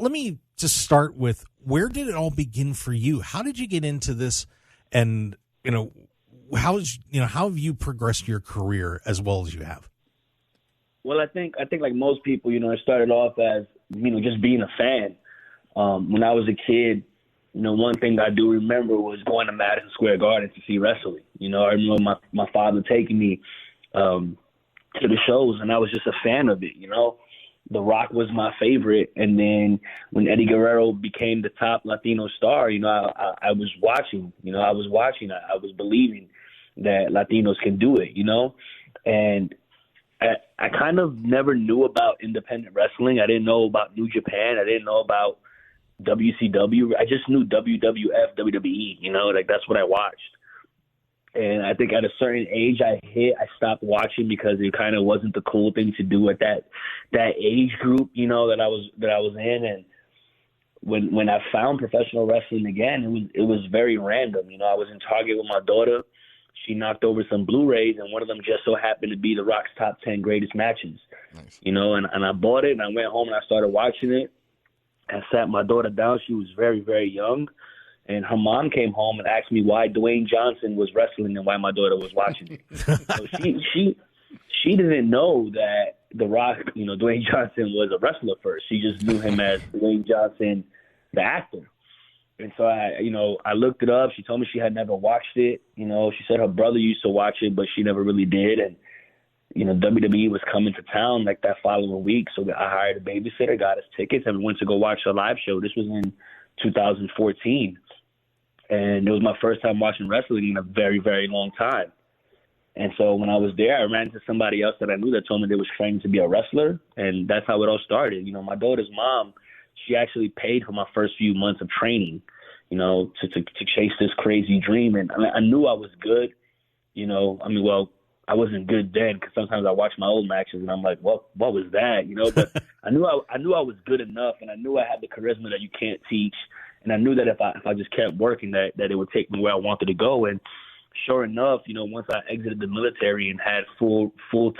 let me just start with, where did it all begin for you? How did you get into this? And, how have you progressed your career as well as you have? Well, I think like most people, it started off as, just being a fan. When I was a kid, one thing I do remember was going to Madison Square Garden to see wrestling. I remember my father taking me to the shows, and I was just a fan of it. The Rock was my favorite, and then when Eddie Guerrero became the top Latino star, I was watching. I was believing that Latinos can do it. And I kind of never knew about independent wrestling. I didn't know about New Japan. I didn't know about WCW. I just knew WWF, WWE, that's what I watched. And I think at a certain age I stopped watching because it kind of wasn't the cool thing to do at that age group, that I was in. And when I found professional wrestling again, it was very random. I was in Target with my daughter. She knocked over some Blu-rays, and one of them just so happened to be The Rock's top 10 greatest matches. Nice. And I bought it, and I went home and I started watching it. I sat my daughter down. She was very, very young. And her mom came home and asked me why Dwayne Johnson was wrestling and why my daughter was watching it. So she didn't know that The Rock, Dwayne Johnson was a wrestler first. She just knew him as Dwayne Johnson, the actor. And so I looked it up. She told me she had never watched it. She said her brother used to watch it, but she never really did. And WWE was coming to town like that following week, so I hired a babysitter, got us tickets, and we went to go watch a live show. This was in 2014. And it was my first time watching wrestling in a very, very long time. And so when I was there, I ran into somebody else that I knew that told me they was training to be a wrestler, and that's how it all started. My daughter's mom, she actually paid for my first few months of training, to chase this crazy dream. And I knew I was good, I wasn't good then because sometimes I watch my old matches and I'm like, what was that? But I knew I was good enough, and I knew I had the charisma that you can't teach. And I knew that if I just kept working, that it would take me where I wanted to go. And sure enough, once I exited the military and had full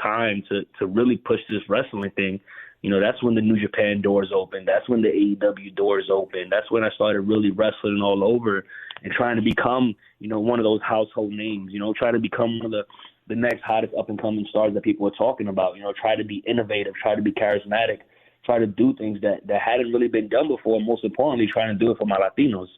time to really push this wrestling thing, that's when the New Japan doors opened. That's when the AEW doors opened. That's when I started really wrestling all over and trying to become, one of those household names, trying to become one of the next hottest up-and-coming stars that people are talking about, try to be innovative, try to be charismatic, try to do things that hadn't really been done before, and most importantly, trying to do it for my Latinos.